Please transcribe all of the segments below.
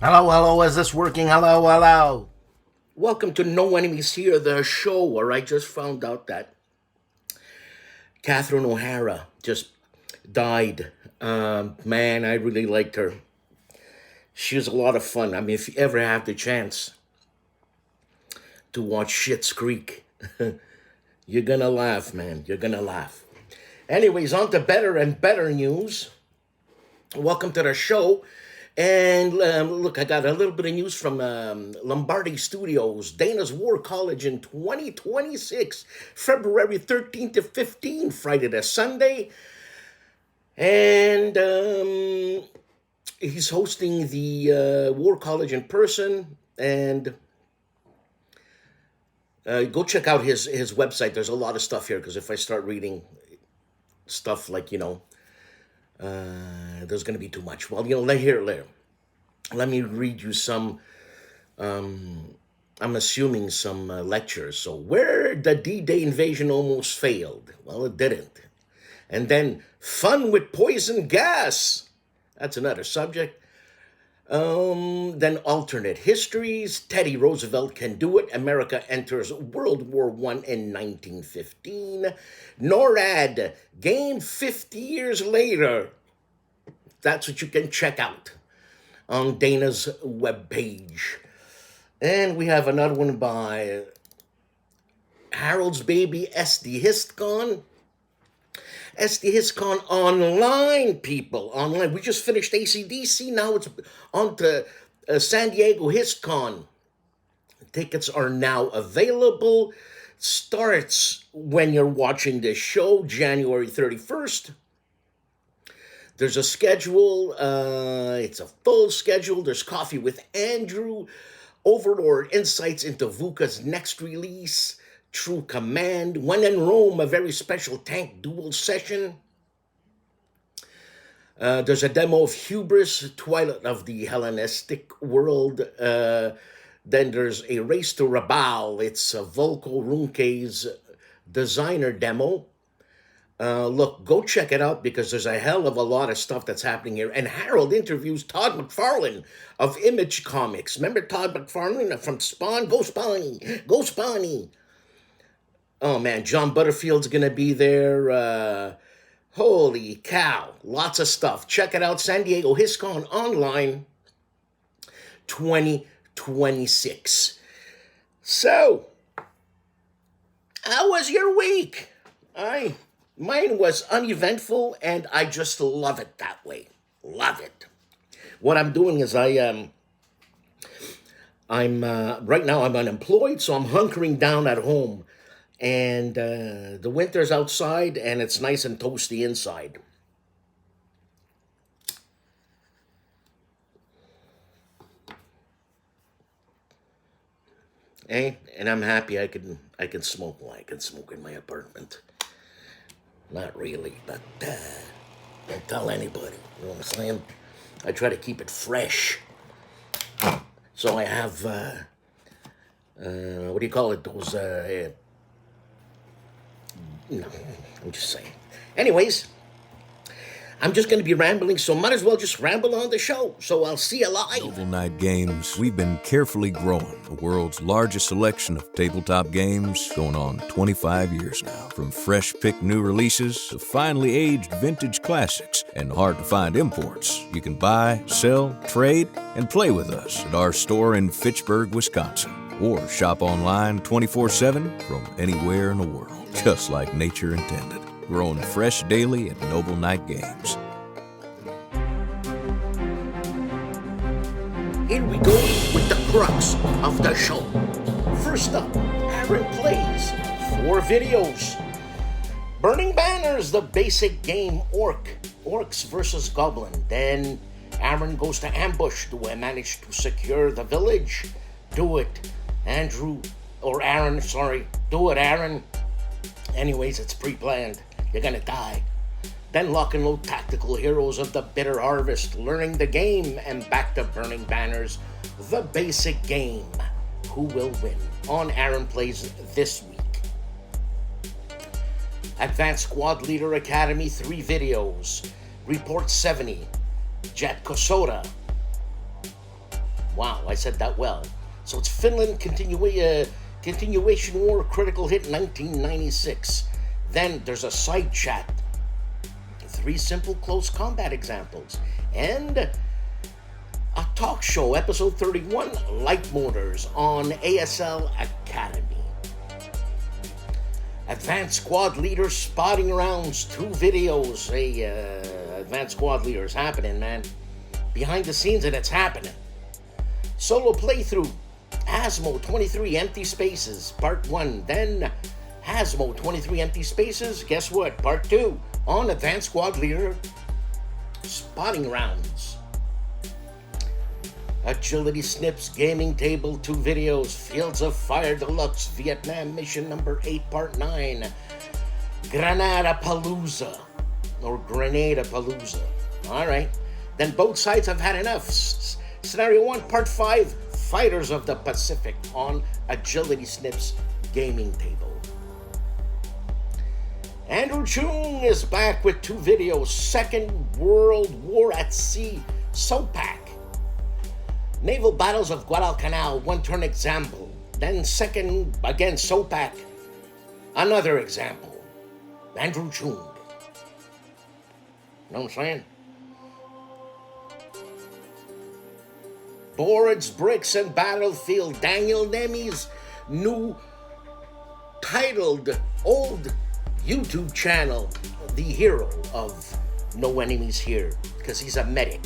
Hello, hello, is this working? Hello, hello. Welcome to No Enemies Here, the show where I just found out that Catherine O'Hara just died. Man, I really liked her. She was a lot of fun. I mean, if you ever have the chance to watch Schitt's Creek, you're gonna laugh, man. You're gonna laugh. Anyways, on to better and better news. Welcome to the show. And look, I got a little bit of news from Lombardi Studios. Dana's War College in 2026, February 13th to 15th, Friday to Sunday. And he's hosting the War College in person. And go check out his website. There's a lot of stuff here, because if I start reading stuff like, there's going to be too much. Well, let me read you some, I'm assuming some lectures. So, where the D-Day invasion almost failed. Well, it didn't. And then, fun with poison gas. That's another subject. Then alternate histories. Teddy Roosevelt can do it. America enters World War I in 1915. NORAD, game 50 years later. That's what you can check out on Dana's webpage. And we have another one by Harold's baby, SD HistCon. SD HistCon online, people. Online. We just finished ACDC. Now it's on to San Diego HistCon. Tickets are now available. Starts when you're watching this show, January 31st. There's a schedule. It's a full schedule. There's Coffee with Andrew, Overlord Insights into VUCA's next release, True Command, When in Rome, a very special tank duel session. There's a demo of Hubris, Twilight of the Hellenistic World. Then there's a Race to Rabal. It's a Volko Runke's designer demo. Look, go check it out, because there's a hell of a lot of stuff that's happening here. And Harold interviews Todd McFarlane of Image Comics. Remember Todd McFarlane from Spawn? Go Spawny! Go Spawny! Oh, man, John Butterfield's going to be there. Holy cow. Lots of stuff. Check it out. San Diego HistCon online 2026. So, how was your week? Mine was uneventful, and I just love it that way. Love it. What I'm doing is I'm right now I'm unemployed, so I'm hunkering down at home. And the winter's outside, and it's nice and toasty inside. And I'm happy I can smoke. Well, I can smoke in my apartment. Not really, but don't tell anybody. You know what I'm saying? I try to keep it fresh. So I have, what do you call it? Those, no, I'm just saying. Anyways, I'm just going to be rambling, so might as well just ramble on the show. So I'll see you live. Oaken Night Games, we've been carefully growing the world's largest selection of tabletop games, going on 25 years now. From fresh-picked new releases to finely aged vintage classics and hard-to-find imports, you can buy, sell, trade, and play with us at our store in Fitchburg, Wisconsin. Or shop online 24/7 from anywhere in the world, just like nature intended. Grown fresh daily at Noble Night Games. Here we go with the crux of the show. First up, Aaron plays 4 videos. Burning Banners, the basic game Orcs versus Goblin. Then Aaron goes to ambush. Do I manage to secure the village? Do it, Aaron. Do it, Aaron. Anyways, it's pre-planned. You're gonna die. Then Lock and Load Tactical Heroes of the Bitter Harvest, learning the game, and back to Burning Banners, the basic game. Who will win? On Aaron Plays this week. Advanced Squad Leader Academy, 3 videos. Report 70, Jet Kosoda. Wow, I said that well. So it's Finland Continuation War Critical Hit 1996. Then there's a side chat. 3 simple close combat examples. And a talk show, episode 31, Light Motors on ASL Academy. Advanced Squad Leaders spotting rounds, 2 videos. Hey, Advanced Squad Leaders happening, man. Behind the scenes and it's happening. Solo playthrough, Hasmo 23 Empty Spaces, Part 1. Then Hasmo 23 Empty Spaces, guess what? Part 2 on Advanced Squad Leader spotting rounds. Agility Snips Gaming Table, 2 videos. Fields of Fire Deluxe Vietnam Mission number 8, Part 9. Granada Palooza. Alright. Then both sides have had enough. Scenario 1, Part 5. Fighters of the Pacific on Agility Snips Gaming Table. Andrew Chung is back with 2 videos. Second World War at Sea, SOPAC. Naval Battles of Guadalcanal, 1-turn example. Then second, again, SOPAC, another example. Andrew Chung. You know what I'm saying? Boards, Bricks, and Battlefield, Daniel Nemi's new titled old YouTube channel, the hero of No Enemies Here, because he's a medic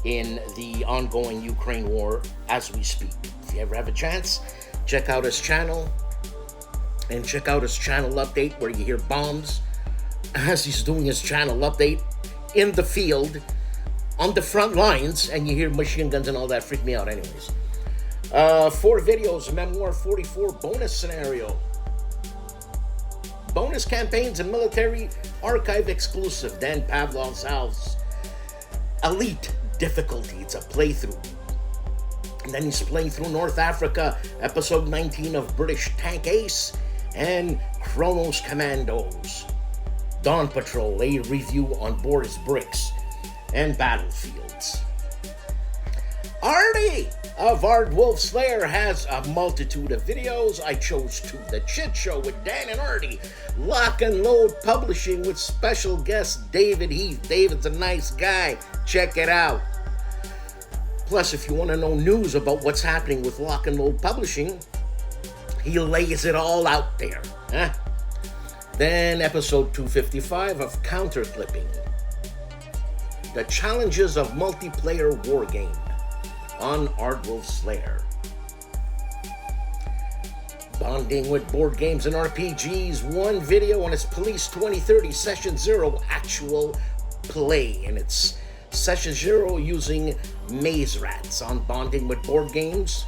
in the ongoing Ukraine war as we speak. If you ever have a chance, check out his channel and check out his channel update where you hear bombs as he's doing his channel update in the field on the front lines, and you hear machine guns and all that. Freak me out anyways. 4 videos, Memoir 44 bonus scenario. Bonus campaigns and military archive exclusive. Then Pavlov's House. Elite difficulty, it's a playthrough. And then he's playing through North Africa, episode 19 of British Tank Ace and Kronos Commandos. Dawn Patrol, a review on Boards, Bricks, and Battlefields. Artie of ARDWULF'S Lair has a multitude of videos. I chose 2. The Chit Show with Dan and Artie. Lock and Load Publishing with special guest David Heath. David's a nice guy. Check it out. Plus, if you want to know news about what's happening with Lock and Load Publishing, he lays it all out there. Huh? Then episode 255 of Counter Clipping. The Challenges of Multiplayer Wargame on ARDWULF'S Lair. Bonding with Board Games and RPGs, 1 video on its Police 2030 Session 0 actual play, and it's Session 0 using Maze Rats on Bonding with Board Games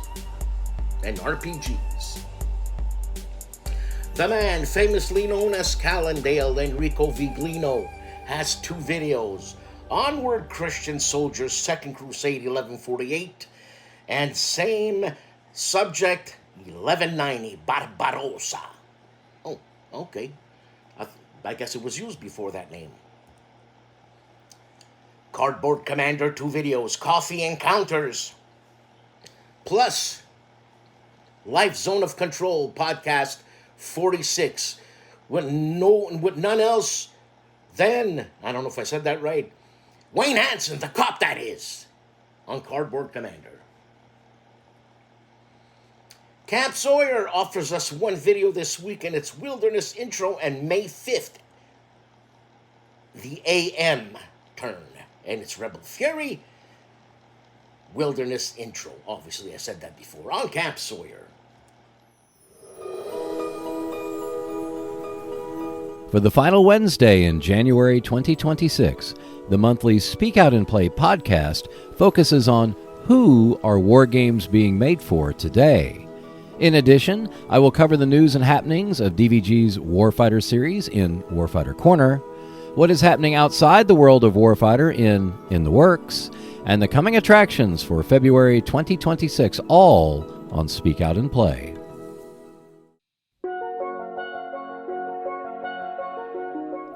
and RPGs. The man famously known as Calandale, Enrico Viglino, has 2 videos. Onward Christian Soldiers, Second Crusade 1148, and same subject 1190 Barbarossa. Oh, okay. I guess it was used before that name. Cardboard Commander, 2 videos. Coffee Encounters. Plus, Life Zone of Control podcast 46. With none else than, I don't know if I said that right, Wayne Hansen, the cop that is, on Cardboard Commander. Camp Sawyer offers us 1 video this week, and it's Wilderness Intro, and May 5th, the AM turn. And it's Rebel Fury, Wilderness Intro. Obviously, I said that before, on Camp Sawyer. For the final Wednesday in January 2026, the monthly Speak Out and Play podcast focuses on who are war games being made for today. In addition, I will cover the news and happenings of DVG's Warfighter series in Warfighter Corner, what is happening outside the world of Warfighter in the Works, and the coming attractions for February 2026, all on Speak Out and Play.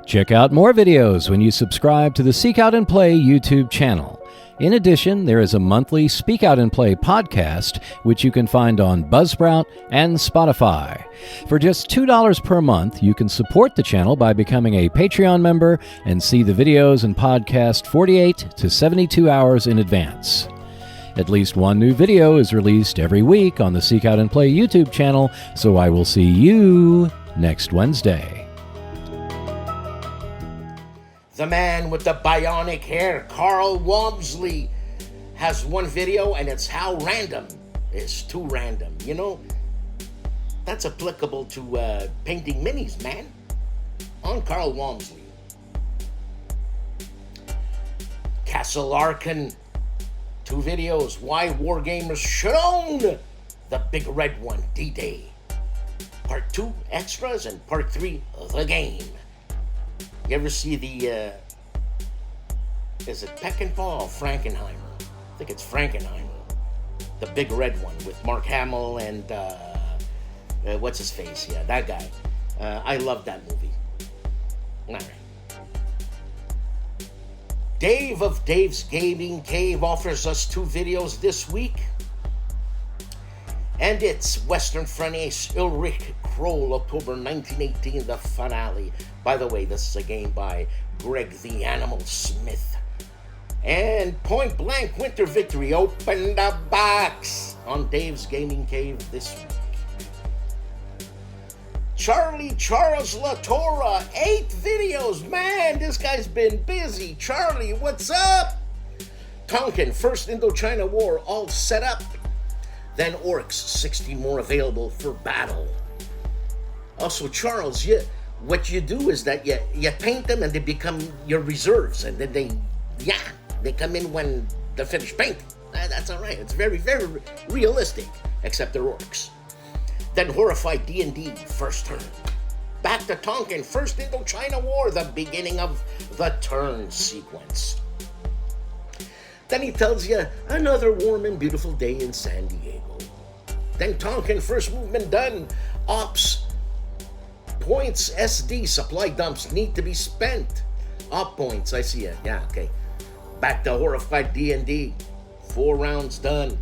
Check out more videos when you subscribe to the Seek Out and Play YouTube channel. In addition, there is a monthly Speak Out and Play podcast, which you can find on Buzzsprout and Spotify. For just $2 per month, you can support the channel by becoming a Patreon member and see the videos and podcast 48 to 72 hours in advance. At least one new video is released every week on the Seek Out and Play YouTube channel, so I will see you next Wednesday. The man with the bionic hair, Carl Walmsley, has one video, and it's how random is too random. You know, that's applicable to painting minis, man. On Carl Walmsley. Castle Arkan, 2 videos. Why Wargamers should own the big red one, D-Day. Part 2, extras, and Part 3, the game. You ever see the, is it Peckinpah or Frankenheimer? I think it's Frankenheimer. The big red one with Mark Hamill and, what's his face? Yeah, that guy. I love that movie. All right. Dave of Dave's Gaming Cave offers us 2 videos this week. And it's Western Front Ace Ulrich Kroll, October 1918, the finale. By the way, this is a game by Greg the Animal Smith. And Point Blank Winter Victory, open the box on Dave's Gaming Cave this week. Charlie Charles LaTorra, 8 videos. Man, this guy's been busy. Charlie, what's up? Tonkin, First Indochina War, all set up. Then Orcs, 60 more available for battle. Also, Charles, what you do is that you paint them and they become your reserves. And then they come in when they're finished painting. That's all right. It's very, very realistic, except they're Orcs. Then Horrified D&D, first turn. Back to Tonkin, First Indochina War, the beginning of the turn sequence. Then he tells you another warm and beautiful day in San Diego. Then Tonkin, first movement done. Ops, points, SD, supply dumps need to be spent. Op points, I see it. Yeah, okay. Back to Horrified D&D, 4 rounds done.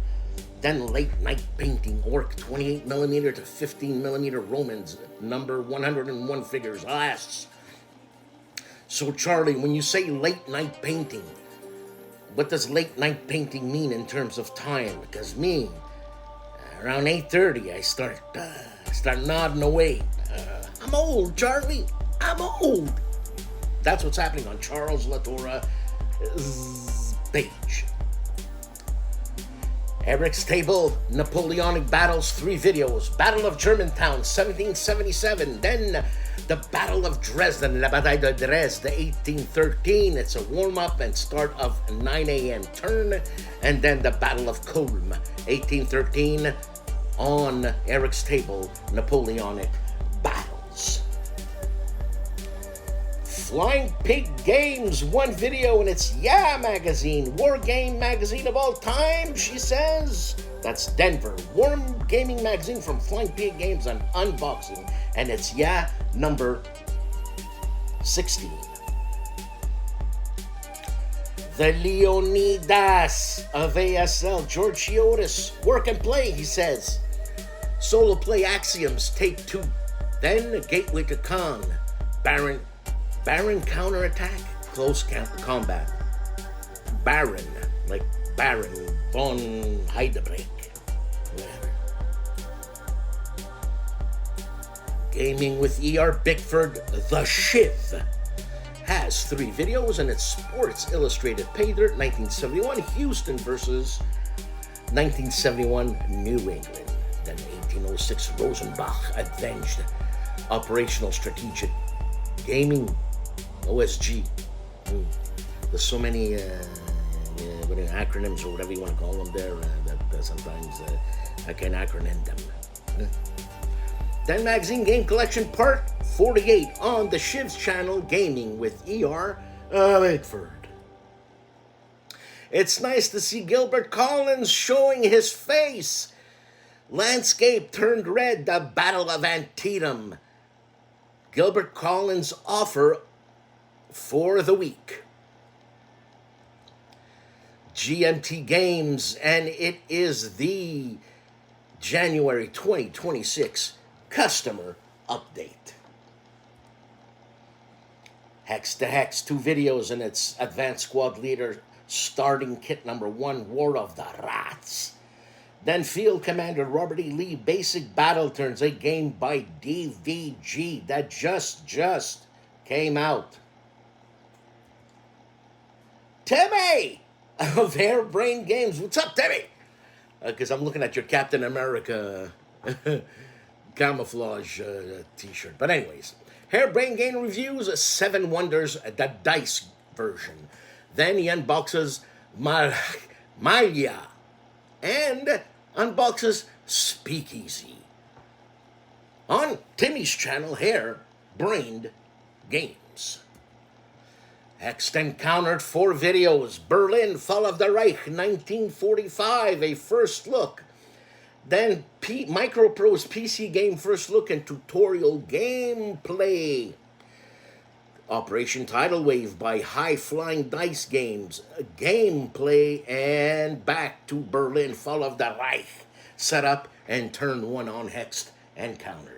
Then Late Night Painting, Orc, 28mm to 15mm Romans, number 101 figures, lasts. So Charlie, when you say Late Night Painting, what does late night painting mean in terms of time? Because me, around 8:30, I start nodding away. I'm old, Charlie. I'm old. That's what's happening on Charles LaTorra's page. Eric's Table, Napoleonic Battles, 3 videos. Battle of Germantown, 1777. Then the Battle of Dresden, La Bataille de Dresde, 1813. It's a warm-up and start of 9 a.m. turn. And then the Battle of Culm, 1813, on Eric's Table, Napoleonic Battles. Flying Pig Games, 1 video, and it's Yeah Magazine, war game magazine of all time, she says. That's Denver, war gaming magazine from Flying Pig Games on unboxing, and it's Yeah number 16. The Leonidas of ASL, George Chiotis, work and play, he says. Solo play Axioms, take 2. Then Gateway to Khan, Baron counterattack, close combat. Baron, like Baron von Heidebrink, whatever. Gaming with ER Bickford, The Shiv, has 3 videos, and it's Sports Illustrated Pay Dirt, 1971, Houston versus 1971, New England. Then 1806, Rosenbach avenged. Operational Strategic Gaming, OSG. There's so many acronyms or whatever you want to call them there that sometimes I can acronym them. Then Magazine Game Collection Part 48 on the Shiv's channel, Gaming with ER Bickford. It's nice to see Gilbert Collins showing his face. Landscape turned red, the Battle of Antietam. Gilbert Collins' offer for the week. GMT Games, and it is the January 2026 customer update. Hex to Hex, 2 videos in its Advanced Squad Leader starting kit number 1, War of the Rats. Then Field Commander Robert E. Lee Basic Battle Turns, a game by DVG that just came out. Timmy of Hairbrain Games. What's up, Timmy? Because I'm looking at your Captain America camouflage t-shirt. But anyways, Hairbrain Game reviews 7 Wonders, the dice version. Then he unboxes Maya and unboxes Speakeasy on Timmy's channel, Hairbrained Games. Hexed encountered 4 videos. Berlin, Fall of the Reich, 1945, a first look. Then Microprose PC game first look and tutorial gameplay. Operation Tidal Wave by High Flying Dice Games, gameplay, and back to Berlin, Fall of the Reich. Set up and turn 1 on Hexed Encountered.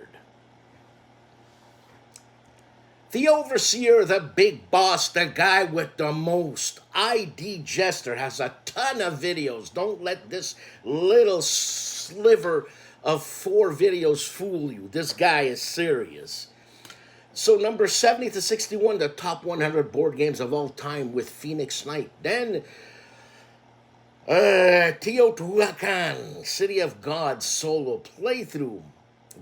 The Overseer, the big boss, the guy with the most. ID Jester has a ton of videos. Don't let this little sliver of 4 videos fool you. This guy is serious. So number 70 to 61, the top 100 board games of all time with Phoenix Knight. Then Teotihuacan, City of God solo playthrough.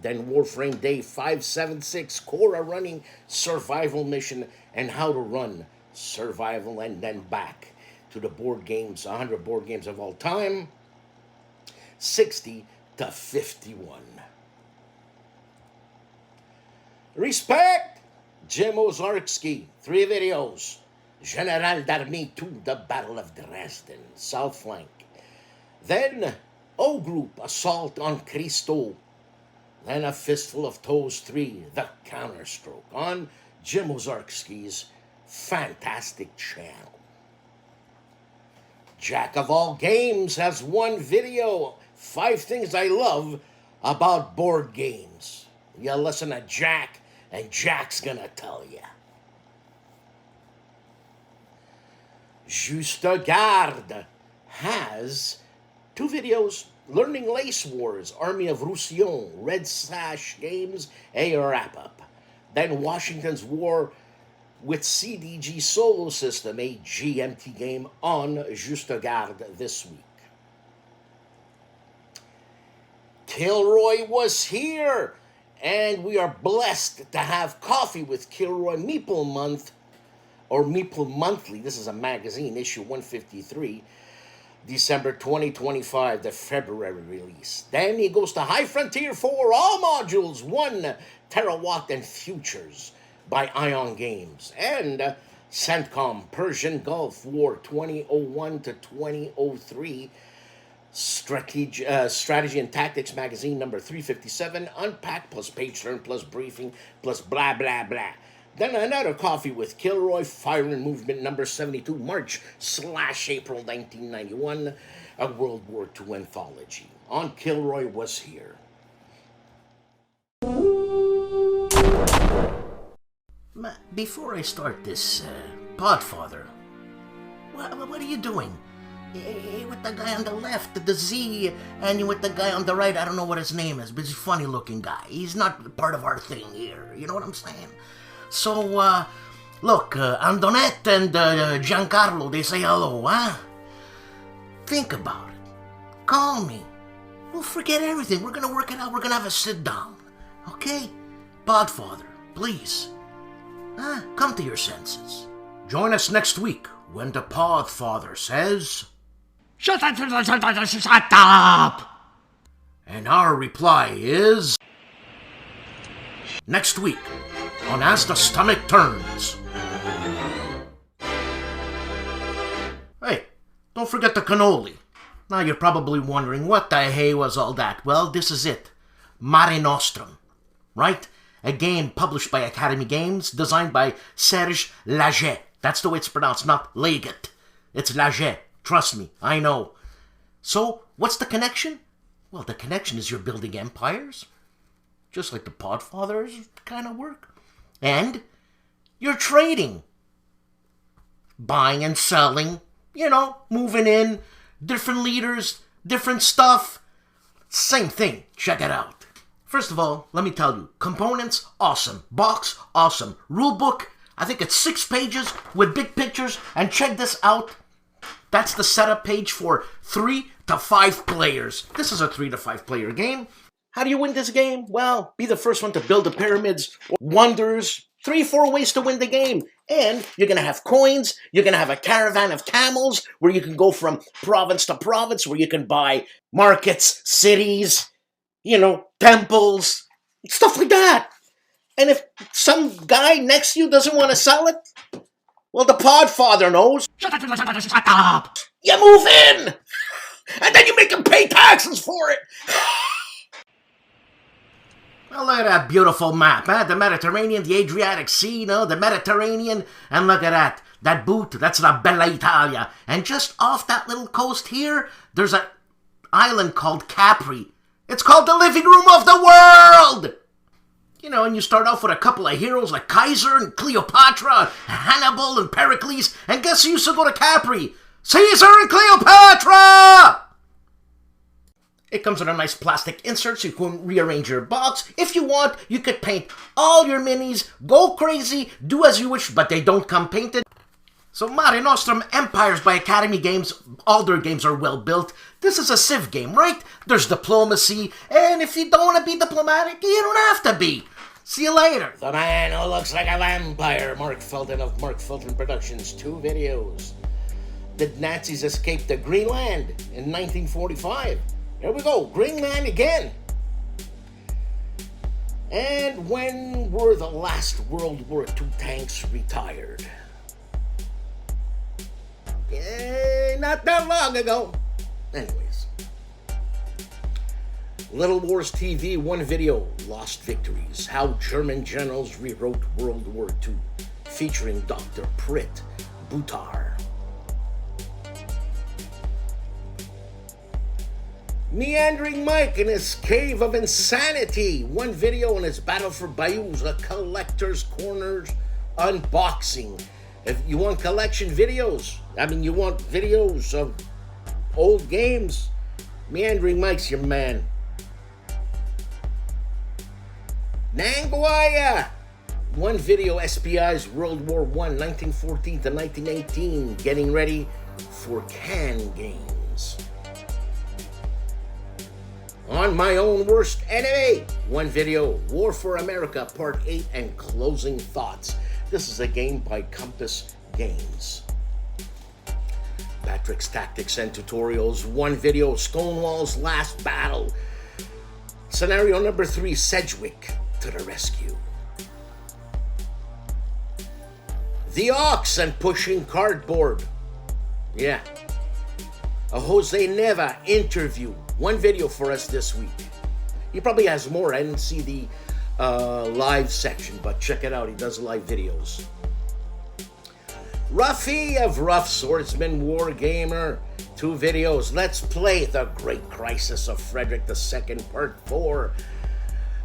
Then Warframe Day 576, Cora running survival mission and how to run survival, and then back to the board games, 100 board games of all time, 60 to 51. Respect! Jim Ozarski, 3 videos. General d'Armée 2, The Battle of Dresden, South Flank. Then O Group, Assault on Cristo. Then A Fistful of Toes 3, The Counterstroke, on Jim Ozarski's fantastic channel. Jack of All Games has 1 video, 5 things I love about board games. You listen to Jack, and Jack's gonna tell you. Juste Garde has 2 videos, Learning Lace Wars, Army of Roussillon, Red Sash Games, a wrap-up. Then Washington's War with CDG Solo System, a GMT game on Juste Garde this week. KilRoyWasHere, and we are blessed to have Coffee with Kilroy Meeple Month, or Meeple Monthly. This is a magazine, issue 153. December 2025, the February release. Then he goes to High Frontier 4, all modules, 1 terawatt and futures by Ion Games. And CENTCOM, Persian Gulf War 2001 to 2003, Strategy and Tactics magazine number 357, unpacked plus page turn plus briefing plus blah blah blah. Then another Coffee with Kilroy, Fire and Movement number 72, March/April 1991, a World War II anthology on KilRoyWasHere. Before I start this, Podfather, what are you doing? With the guy on the left, the Z, and with the guy on the right, I don't know what his name is, but he's a funny-looking guy. He's not part of our thing here, you know what I'm saying? So, look, Antoinette and Giancarlo, they say hello, huh? Think about it. Call me. We'll forget everything. We're gonna work it out. We're gonna have a sit-down. Okay? Podfather, please. Come to your senses. Join us next week when the Podfather says, Shut up! And our reply is, next week on As the Stomach Turns. Hey, don't forget the cannoli. Now you're probably wondering, what the hey was all that? Well, this is it. Mare Nostrum, right? a game published by Academy Games, designed by Serge Laget. That's the way it's pronounced, not Laget. It's Laget. Trust me, I know. So, what's the connection? Well, the connection is you're building empires, just like the Podfathers kind of work. And you're trading. Buying and selling, moving in, different leaders, different stuff. Same thing. Check it out. First of all, let me tell you, components, awesome. Box, awesome. Rulebook, I think it's 6 pages with big pictures. And check this out. That's the setup page for 3 to 5 players. This is a 3 to 5 player game. How do you win this game? Well, be the first one to build the pyramids, wonders, 3-4 ways to win the game. And you're going to have coins. You're going to have a caravan of camels where you can go from province to province, where you can buy markets, cities, temples, stuff like that. And if some guy next to you doesn't want to sell it, well, the Podfather knows. Shut up. You move in. And then you make him pay taxes for it. Well, look at that beautiful map, huh? The Mediterranean, the Adriatic Sea, the Mediterranean. And look at that. That boot, that's La Bella Italia. And just off that little coast here, there's an island called Capri. It's called the living room of the world! And you start off with a couple of heroes like Kaiser and Cleopatra, Hannibal and Pericles. And guess who used to go to Capri? Caesar and Cleopatra! It comes with a nice plastic insert so you can rearrange your box. If you want, you could paint all your minis, go crazy, do as you wish, but they don't come painted. So Mare Nostrum Empires by Academy Games, all their games are well built. This is a Civ game, right? There's diplomacy, and if you don't want to be diplomatic, you don't have to be. See you later. The man who looks like a vampire, Mark Felton of Mark Felton Productions, 2 videos. Did Nazis escape the Greenland in 1945? Here we go, Greenland again. And when were the last World War II tanks retired? Not that long ago. Anyways. Little Wars TV, 1 video, Lost Victories, How German Generals Rewrote World War II, featuring Dr. Prit Butar. Meandering Mike in his cave of insanity. 1 video in his battle for Bayous, a collector's corners unboxing. If you want collection videos, you want videos of old games, Meandering Mike's your man. Nanguaya. 1 video, SPI's World War I, 1914 to 1918, getting ready for Can Games. On My Own Worst Enemy, 1 video, War for America, Part 8 and Closing Thoughts. This is a game by Compass Games. Patrick's Tactics and Tutorials, 1 video, Stonewall's Last Battle. Scenario number 3, Sedgwick to the rescue. The Ox and Pushing Cardboard. Yeah. A Jose Neva interview. 1 video for us this week. He probably has more. I didn't see the live section, but check it out. He does live videos. Ruffy of Rough Swordsman Wargamer. 2 videos. Let's play The Great Crisis of Frederick II, Part 4.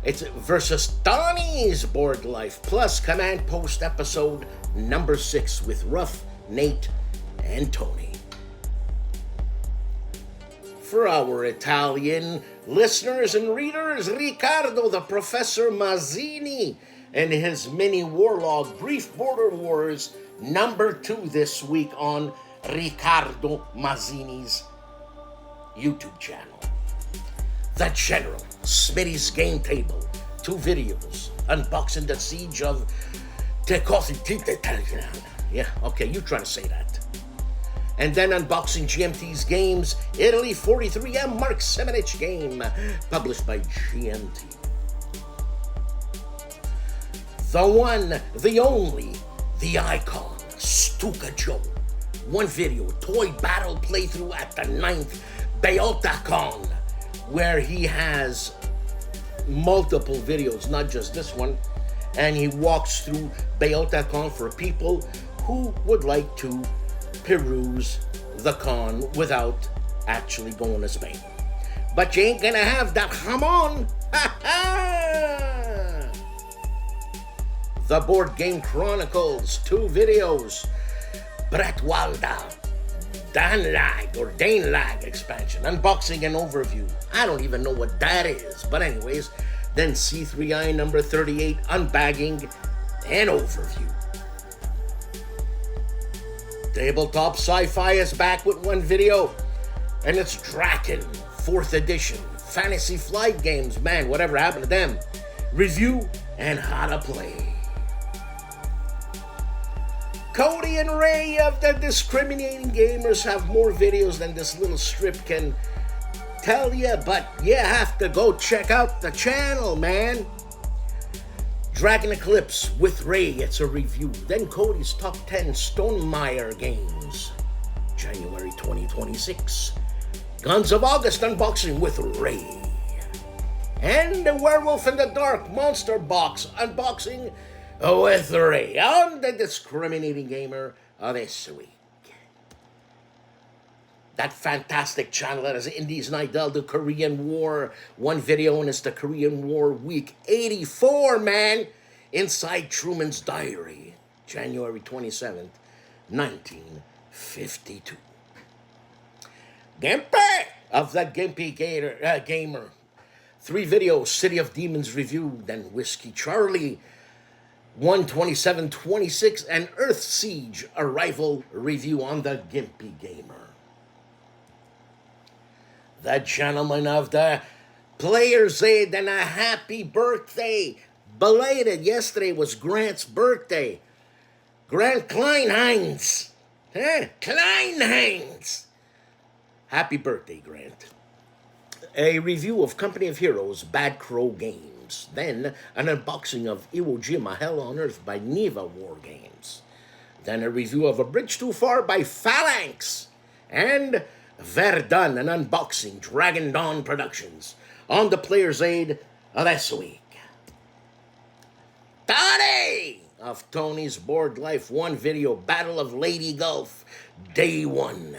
It's versus Donnie's Board Life, plus Command Post episode number 6 with Ruff, Nate, and Tony. For our Italian listeners and readers, Riccardo the Professor Mazzini and his mini warlog, Brief Border Wars, number 2 this week on Riccardo Mazzini's YouTube channel. The General, Smitty's Game Table, 2 videos, unboxing the siege of Tecositititalian. Yeah, okay, you try to say that. And then unboxing GMT's games, Italy 43M Mark Semenich game, published by GMT. The one, the only, the icon, STUKAJOE. 1 video, toy battle playthrough at the 9th BeotaCon, where he has multiple videos, not just this one, and he walks through Bayota Con for people who would like to peruse the con without actually going to Spain. But you ain't gonna have that jamon. The Board Game Chronicles, 2 videos. Bretwalda, Danlag expansion, unboxing and overview. I don't even know what that is, but anyways, then C3I number 38, unbagging and overview. Tabletop Sci-Fi is back with 1 video, and it's Draken, 4th edition, Fantasy Flight Games, man, whatever happened to them. Review and how to play. Cody and Ray of the Discriminating Gamers have more videos than this little strip can tell you, but you have to go check out the channel, man. Dragon Eclipse with Ray, it's a review. Then Cody's Top 10 Stonemaier games, January 2026. Guns of August unboxing with Ray. And the Werewolf in the Dark Monster Box unboxing with Ray on the Discriminating Gamer this week. That fantastic channel that is Indies Nidal, the Korean War, 1 video, and it's the Korean War Week 84, man. Inside Truman's Diary, January 27th, 1952. GIMPY of the GIMPY Gamer. 3 videos, City of Demons review, then Whiskey Charlie, 12726, and Earth Siege Arrival review on the GIMPY Gamer. The Gentleman of the Player's Aid, and a happy birthday. Belated, yesterday was Grant's birthday. Grant Kleinheinz. Kleinheinz. Happy birthday, Grant. A review of Company of Heroes, Bad Crow Games. Then an unboxing of Iwo Jima, Hell on Earth by Neva War Games. Then a review of A Bridge Too Far by Phalanx. And Verdun, an unboxing, Dragon Dawn Productions, on the Player's Aid this week. Tony of Tony's Board Life 1 video, Battle of Lady Gulf, Day 1.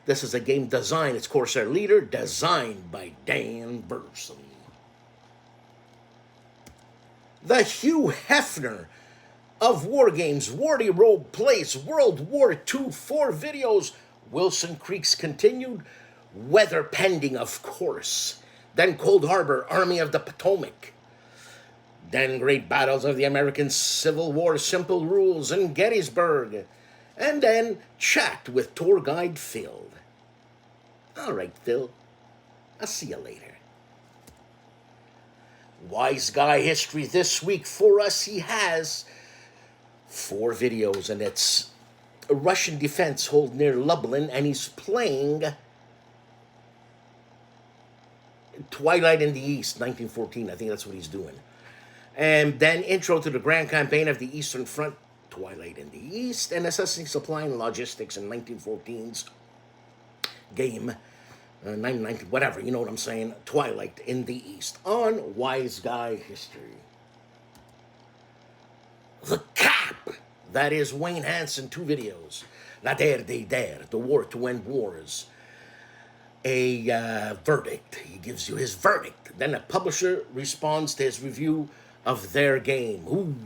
This is a game design, it's Corsair Leader, designed by Dan Burson. The Hugh Hefner of War Games, Wardy Role Plays, World War II, 4 videos, Wilson Creek's continued, Weather Pending, of course. Then Cold Harbor, Army of the Potomac. Then Great Battles of the American Civil War, Simple Rules, and Gettysburg. And then Chat with Tour Guide Phil. All right, Phil. I'll see you later. Wise Guy History this week for us. He has 4 videos, and it's a Russian defense hold near Lublin, and he's playing Twilight in the East, 1914. I think that's what he's doing. And then Intro to the Grand Campaign of the Eastern Front, Twilight in the East, and Assessing Supply and Logistics in 1914's game, 990, whatever, you know what I'm saying, Twilight in the East, on Wise Guy History. The Cap, that is Wayne Hansen, 2 videos, La Terre des Terres, The War to End Wars, a verdict, he gives you his verdict, then a publisher responds to his review of their game. Ooh,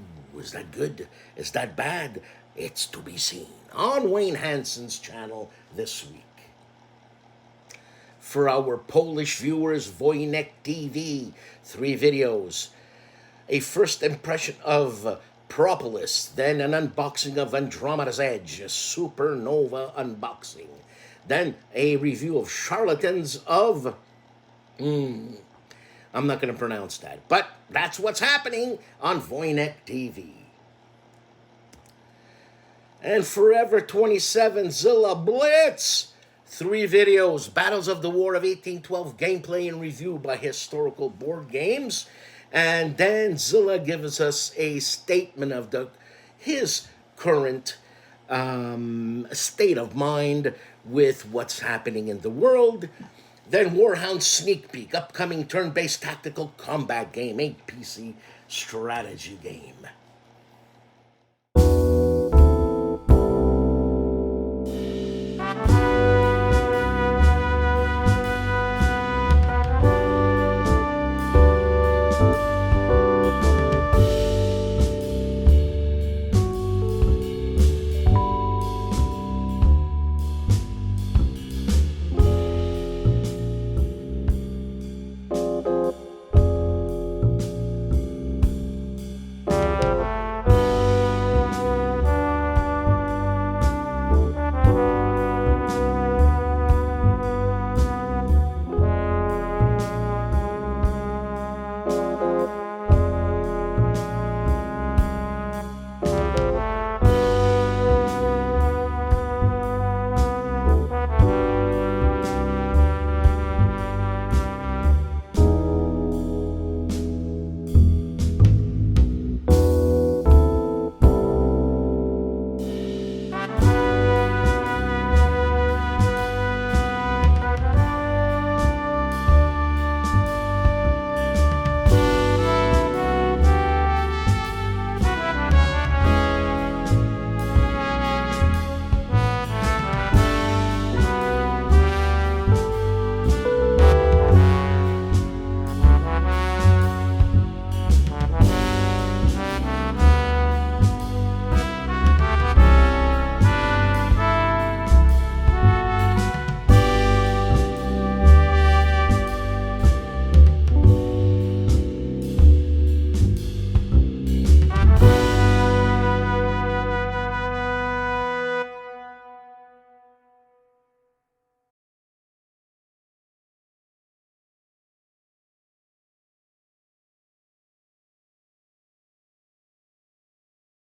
is that good? Is that bad? It's to be seen on Wayne Hansen's channel this week. For our Polish viewers, Wojennik TV, 3 videos. A first impression of Propolis, then an unboxing of Andromeda's Edge, a Supernova unboxing. Then a review of Charlatans of... I'm not going to pronounce that, but that's what's happening on Wojennik TV. And Forever 27 Zilla Blitz, 3 videos, Battles of the War of 1812, gameplay and review by Historical Board Games. And then Zilla gives us a statement of his current state of mind with what's happening in the world. Then Warhound Sneak Peek, upcoming turn-based tactical combat game, a PC strategy game.